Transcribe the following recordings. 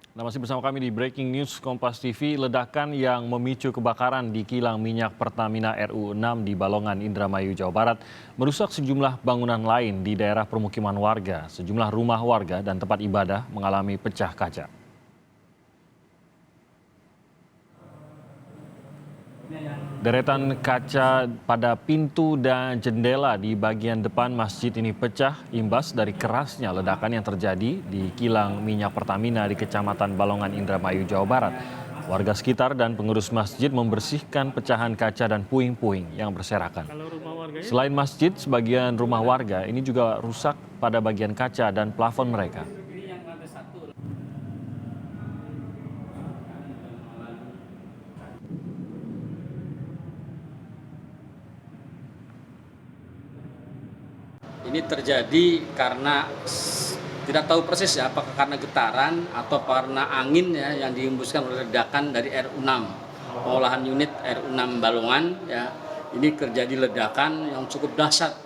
Nah, masih bersama kami di Breaking News Kompas TV, ledakan yang memicu kebakaran di kilang minyak Pertamina RU6 di Balongan, Indramayu, Jawa Barat, merusak sejumlah bangunan lain di daerah permukiman warga. Sejumlah rumah warga dan tempat ibadah mengalami pecah kaca. Deretan kaca pada pintu dan jendela di bagian depan masjid ini pecah imbas dari kerasnya ledakan yang terjadi di kilang minyak Pertamina di Kecamatan Balongan, Indramayu, Jawa Barat. Warga sekitar dan pengurus masjid membersihkan pecahan kaca dan puing-puing yang berserakan. Selain masjid, sebagian rumah warga ini juga rusak pada bagian kaca dan plafon mereka. Ini terjadi karena tidak tahu persis ya, apakah karena getaran atau karena angin ya yang dihembuskan oleh ledakan dari RU6, pengolahan unit RU6 Balongan ya. Ini terjadi ledakan yang cukup dahsyat.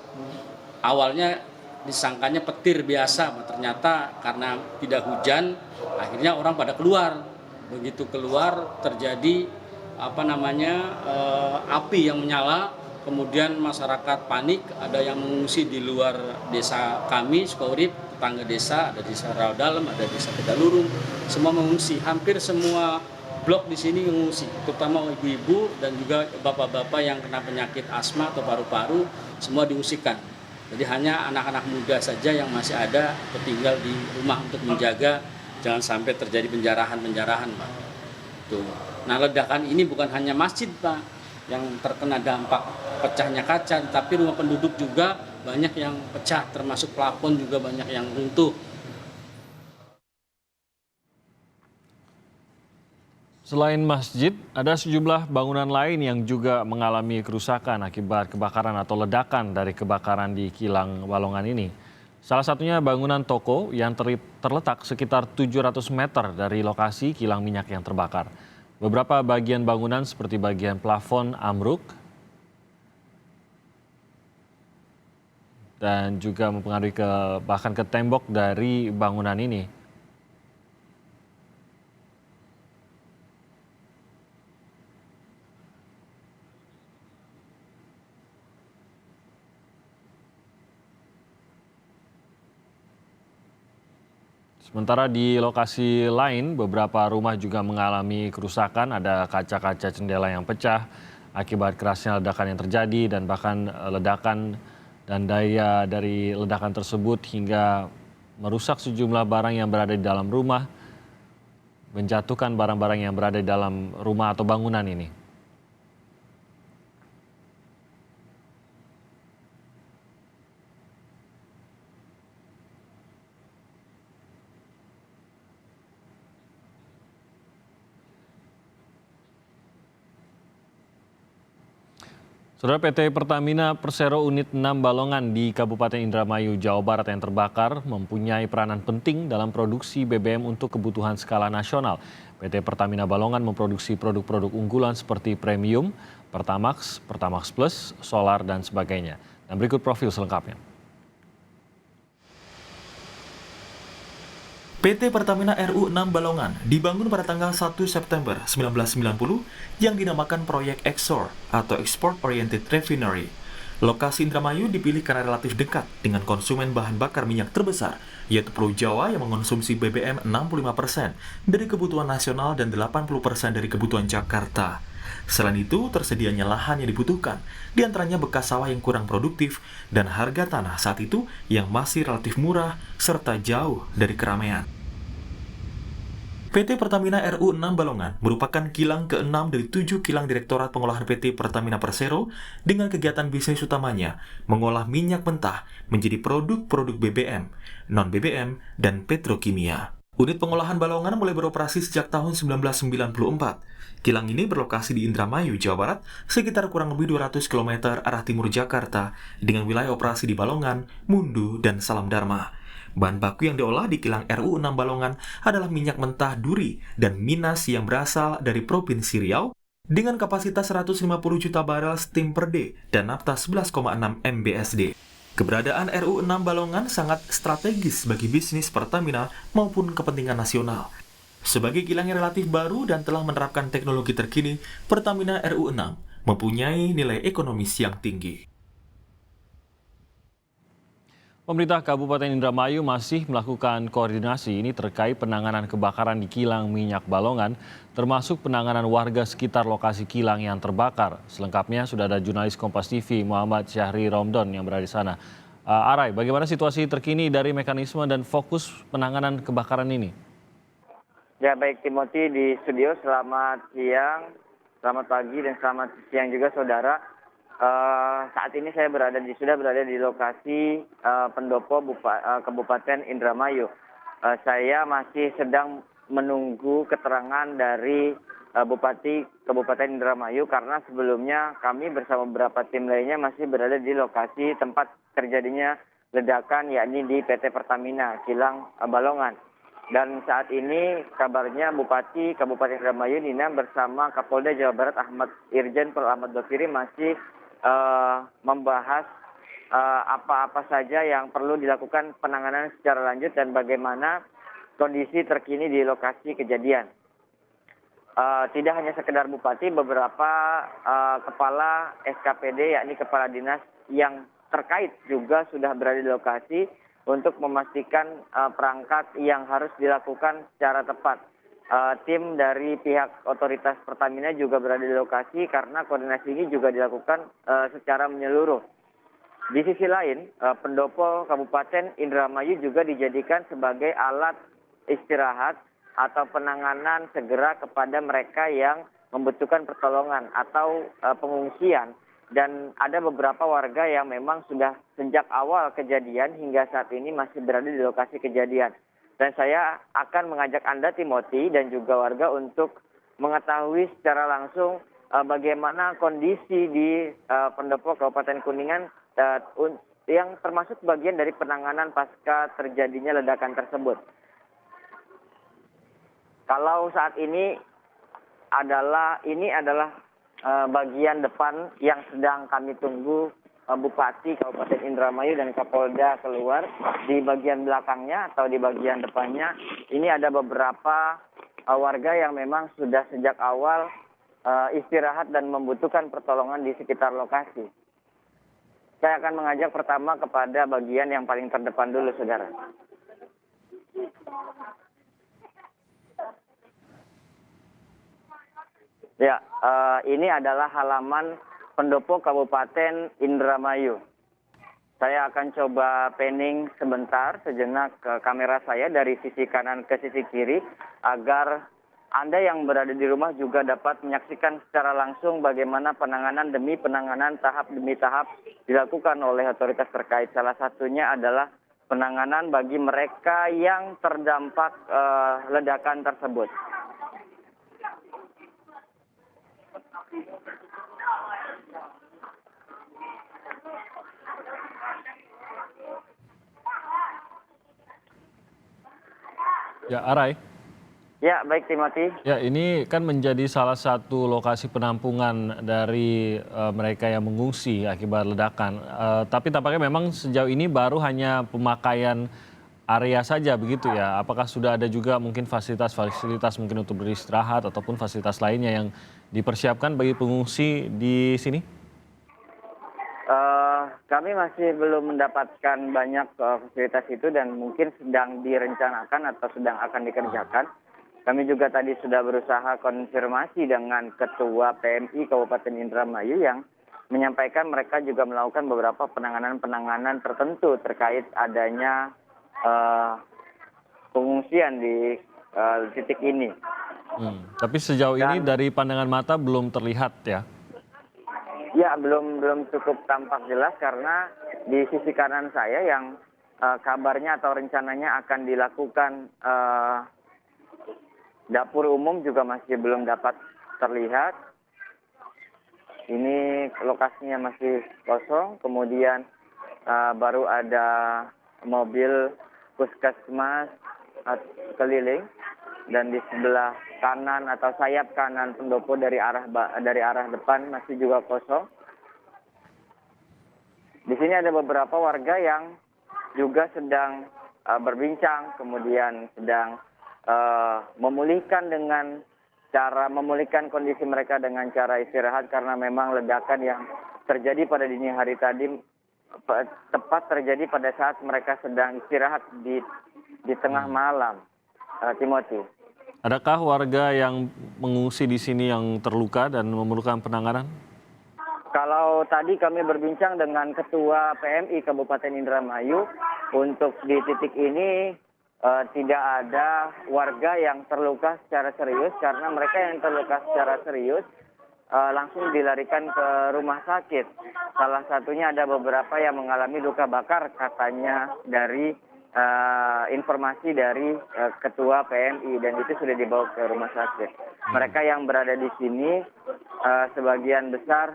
Awalnya disangkanya petir biasa, ternyata karena tidak hujan, akhirnya orang pada keluar. Begitu keluar terjadi api yang menyala. Kemudian masyarakat panik, ada yang mengungsi di luar desa kami, Sukaurip, tetangga desa, ada desa Rawadalem, ada desa Pedalurung, semua mengungsi. Hampir semua blok di sini mengungsi, terutama ibu-ibu dan juga bapak-bapak yang kena penyakit asma atau paru-paru, semua diungsikan. Jadi hanya anak-anak muda saja yang masih ada tinggal di rumah untuk menjaga jangan sampai terjadi penjarahan, Pak. Tuh. Nah, ledakan ini bukan hanya masjid, Pak, yang terkena dampak pecahnya kaca, tapi rumah penduduk juga banyak yang pecah, termasuk plafon juga banyak yang runtuh. Selain masjid, ada sejumlah bangunan lain yang juga mengalami kerusakan akibat kebakaran atau ledakan dari kebakaran di kilang Balongan ini. Salah satunya bangunan toko yang terletak sekitar 700 meter dari lokasi kilang minyak yang terbakar. Beberapa bagian bangunan seperti bagian plafon ambruk dan juga mempengaruhi bahkan ke tembok dari bangunan ini. Sementara di lokasi lain, beberapa rumah juga mengalami kerusakan, ada kaca-kaca jendela yang pecah akibat kerasnya ledakan yang terjadi dan bahkan ledakan dan daya dari ledakan tersebut hingga merusak sejumlah barang yang berada di dalam rumah, menjatuhkan barang-barang yang berada di dalam rumah atau bangunan ini. Saudara, PT Pertamina Persero Unit 6 Balongan di Kabupaten Indramayu, Jawa Barat yang terbakar mempunyai peranan penting dalam produksi BBM untuk kebutuhan skala nasional. PT Pertamina Balongan memproduksi produk-produk unggulan seperti premium, Pertamax, Pertamax Plus, solar, dan sebagainya. Dan berikut profil selengkapnya. PT Pertamina RU6 Balongan dibangun pada tanggal 1 September 1990 yang dinamakan proyek EXOR atau Export Oriented Refinery. Lokasi Indramayu dipilih karena relatif dekat dengan konsumen bahan bakar minyak terbesar, yaitu Pulau Jawa yang mengonsumsi BBM 65% dari kebutuhan nasional dan 80% dari kebutuhan Jakarta. Selain itu, tersedianya lahan yang dibutuhkan, diantaranya bekas sawah yang kurang produktif dan harga tanah saat itu yang masih relatif murah serta jauh dari keramaian. PT Pertamina RU6 Balongan merupakan kilang ke-6 dari 7 kilang Direktorat Pengolahan PT Pertamina Persero dengan kegiatan bisnis utamanya mengolah minyak mentah menjadi produk-produk BBM, non-BBM, dan petrokimia. Unit pengolahan Balongan mulai beroperasi sejak tahun 1994. Kilang ini berlokasi di Indramayu, Jawa Barat, sekitar kurang lebih 200 km arah timur Jakarta, dengan wilayah operasi di Balongan, Mundu, dan Salam Dharma. Bahan baku yang diolah di kilang RU6 Balongan adalah minyak mentah duri dan minas yang berasal dari Provinsi Riau dengan kapasitas 150 juta barel steam per day dan nafta 11,6 MBSD. Keberadaan RU6 Balongan sangat strategis bagi bisnis Pertamina maupun kepentingan nasional. Sebagai kilang yang relatif baru dan telah menerapkan teknologi terkini, Pertamina RU6 mempunyai nilai ekonomis yang tinggi. Pemerintah Kabupaten Indramayu masih melakukan koordinasi ini terkait penanganan kebakaran di kilang minyak Balongan, termasuk penanganan warga sekitar lokasi kilang yang terbakar. Selengkapnya sudah ada jurnalis Kompas TV Muhammad Syahri Romdon yang berada di sana. Arai, bagaimana situasi terkini dari mekanisme dan fokus penanganan kebakaran ini? Ya baik Timothy di studio, selamat siang, selamat pagi dan selamat siang juga saudara. Saat ini saya sudah berada di lokasi pendopo Kabupaten Indramayu. Saya masih sedang menunggu keterangan dari Bupati Kabupaten Indramayu karena sebelumnya kami bersama beberapa tim lainnya masih berada di lokasi tempat terjadinya ledakan yakni di PT Pertamina Kilang Balongan. Dan saat ini kabarnya Bupati Kabupaten Indramayu Nina bersama Kapolda Jawa Barat Irjen Pol Ahmad Doviri masih membahas apa-apa saja yang perlu dilakukan penanganan secara lanjut dan bagaimana kondisi terkini di lokasi kejadian. Tidak hanya sekedar Bupati, beberapa kepala SKPD yakni kepala dinas yang terkait juga sudah berada di lokasi untuk memastikan perangkat yang harus dilakukan secara tepat. Tim dari pihak otoritas Pertamina juga berada di lokasi karena koordinasi ini juga dilakukan secara menyeluruh. Di sisi lain, pendopo Kabupaten Indramayu juga dijadikan sebagai alat istirahat atau penanganan segera kepada mereka yang membutuhkan pertolongan atau pengungsian. Dan ada beberapa warga yang memang sudah sejak awal kejadian hingga saat ini masih berada di lokasi kejadian. Dan saya akan mengajak Anda, Timothy, dan juga warga untuk mengetahui secara langsung bagaimana kondisi di pendopo Kabupaten Kuningan yang termasuk bagian dari penanganan pasca terjadinya ledakan tersebut. Kalau saat ini adalah bagian depan yang sedang kami tunggu Bupati Kabupaten Indramayu dan Kapolda keluar. Di bagian belakangnya atau di bagian depannya ini ada beberapa warga yang memang sudah sejak awal istirahat dan membutuhkan pertolongan di sekitar lokasi. Saya akan mengajak pertama kepada bagian yang paling terdepan dulu, saudara. Ya, ini adalah halaman pendopo Kabupaten Indramayu. Saya akan coba panning sejenak ke kamera saya dari sisi kanan ke sisi kiri agar Anda yang berada di rumah juga dapat menyaksikan secara langsung bagaimana penanganan demi penanganan tahap demi tahap dilakukan oleh otoritas terkait. Salah satunya adalah penanganan bagi mereka yang terdampak ledakan tersebut. Ya, Arai. Ya, baik Timothy. Ya, ini kan menjadi salah satu lokasi penampungan dari mereka yang mengungsi akibat ledakan. Tapi tampaknya memang sejauh ini baru hanya pemakaian area saja begitu ya. Apakah sudah ada juga mungkin fasilitas mungkin untuk beristirahat ataupun fasilitas lainnya yang dipersiapkan bagi pengungsi di sini? Kami masih belum mendapatkan banyak fasilitas itu dan mungkin sedang direncanakan atau sedang akan dikerjakan. Kami juga tadi sudah berusaha konfirmasi dengan Ketua PMI Kabupaten Indramayu yang menyampaikan mereka juga melakukan beberapa penanganan tertentu terkait adanya pengungsian di titik ini. Tapi sejauh ini dari pandangan mata belum terlihat ya? Ya, belum cukup tampak jelas karena di sisi kanan saya yang kabarnya atau rencananya akan dilakukan dapur umum juga masih belum dapat terlihat. Ini lokasinya masih kosong, kemudian baru ada mobil puskesmas keliling dan di sebelah kanan atau sayap kanan pendopo dari arah depan masih juga kosong. Di sini ada beberapa warga yang juga sedang berbincang, kemudian sedang memulihkan kondisi mereka dengan cara istirahat, karena memang ledakan yang terjadi pada dini hari tadi tepat terjadi pada saat mereka sedang istirahat di tengah malam. Timothy. Adakah warga yang mengungsi di sini yang terluka dan memerlukan penanganan? Kalau tadi kami berbincang dengan Ketua PMI Kabupaten Indramayu, untuk di titik ini tidak ada warga yang terluka secara serius, karena mereka yang terluka secara serius langsung dilarikan ke rumah sakit. Salah satunya ada beberapa yang mengalami luka bakar, katanya dari informasi dari Ketua PMI, dan itu sudah dibawa ke rumah sakit. Mereka yang berada di sini sebagian besar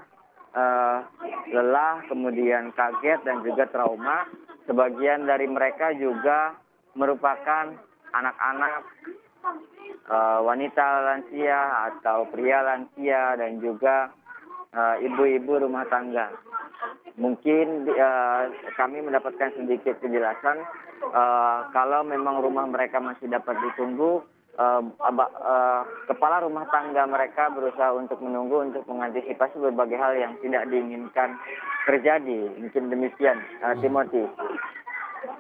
lelah, kemudian kaget dan juga trauma. Sebagian dari mereka juga merupakan anak-anak, wanita lansia atau pria lansia, dan juga ibu-ibu rumah tangga. Mungkin kami mendapatkan sedikit penjelasan kalau memang rumah mereka masih dapat ditunggu. Kepala rumah tangga mereka berusaha untuk menunggu untuk mengantisipasi berbagai hal yang tidak diinginkan terjadi. Mungkin demikian, Timothy.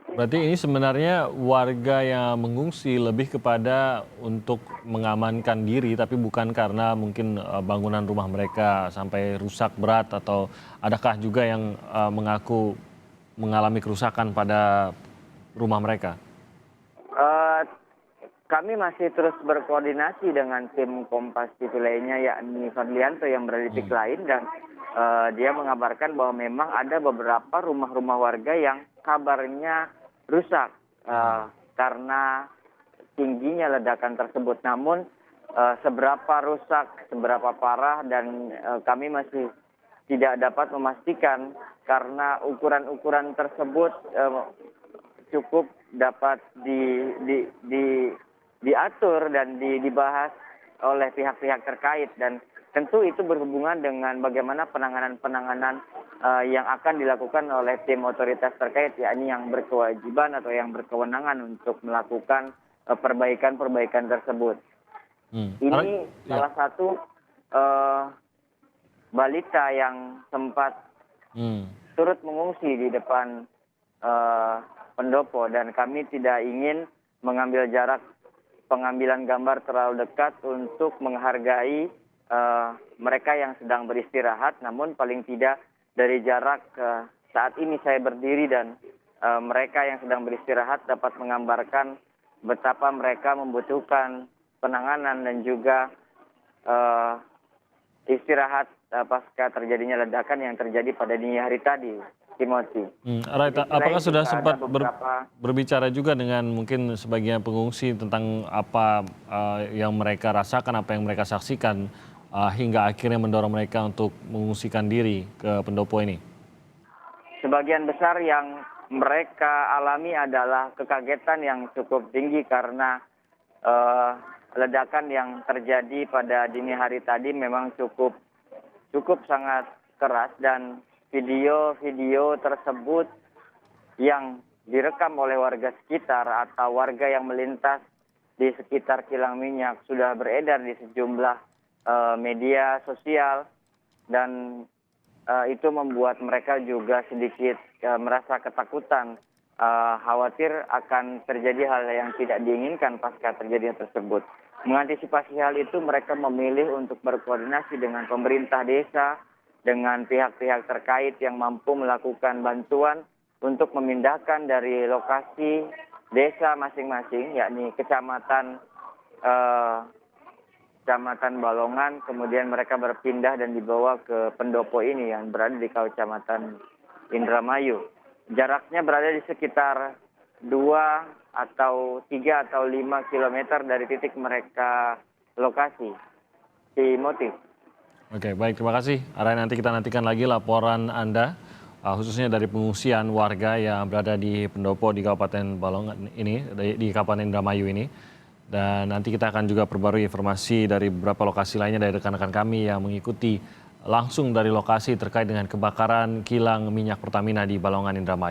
Berarti ini sebenarnya warga yang mengungsi lebih kepada untuk mengamankan diri, tapi bukan karena mungkin bangunan rumah mereka sampai rusak berat, atau adakah juga yang mengaku mengalami kerusakan pada rumah mereka? Kami masih terus berkoordinasi dengan tim Kompas TV lainnya, yakni Fadlianto yang berada di titik lain, dan dia mengabarkan bahwa memang ada beberapa rumah-rumah warga yang kabarnya rusak karena tingginya ledakan tersebut. Namun seberapa rusak, seberapa parah, dan kami masih tidak dapat memastikan, karena ukuran-ukuran tersebut cukup dapat diatur dan dibahas oleh pihak-pihak terkait, dan tentu itu berhubungan dengan bagaimana penanganan yang akan dilakukan oleh tim otoritas terkait, yakni yang berkewajiban atau yang berkewenangan untuk melakukan perbaikan-perbaikan tersebut. Ini salah satu balita yang sempat turut mengungsi di depan pendopo, dan kami tidak ingin mengambil jarak pengambilan gambar terlalu dekat untuk menghargai mereka yang sedang beristirahat. Namun paling tidak dari jarak saat ini saya berdiri dan mereka yang sedang beristirahat dapat menggambarkan betapa mereka membutuhkan penanganan dan juga istirahat pasca terjadinya ledakan yang terjadi pada dini hari tadi, Timothy. Apakah sudah sempat berbicara juga dengan mungkin sebagian pengungsi tentang apa yang mereka rasakan, apa yang mereka saksikan hingga akhirnya mendorong mereka untuk mengungsikan diri ke pendopo ini? Sebagian besar yang mereka alami adalah kekagetan yang cukup tinggi karena ledakan yang terjadi pada dini hari tadi memang cukup sangat keras, dan video-video tersebut yang direkam oleh warga sekitar atau warga yang melintas di sekitar kilang minyak sudah beredar di sejumlah media sosial, dan itu membuat mereka juga sedikit merasa ketakutan, khawatir akan terjadi hal yang tidak diinginkan pasca terjadinya tersebut. Mengantisipasi hal itu, mereka memilih untuk berkoordinasi dengan pemerintah desa, dengan pihak-pihak terkait yang mampu melakukan bantuan untuk memindahkan dari lokasi desa masing-masing, yakni Kecamatan Balongan, kemudian mereka berpindah dan dibawa ke pendopo ini yang berada di Kecamatan Indramayu. Jaraknya berada di sekitar 2 atau 3 atau 5 kilometer dari titik mereka lokasi. Timothy. Oke, baik, terima kasih. Nanti kita nantikan lagi laporan Anda, khususnya dari pengungsian warga yang berada di pendopo di Kabupaten Balongan ini, di Kabupaten Indramayu ini. Dan nanti kita akan juga perbarui informasi dari beberapa lokasi lainnya dari rekan-rekan kami yang mengikuti langsung dari lokasi terkait dengan kebakaran kilang minyak Pertamina di Balongan, Indramayu.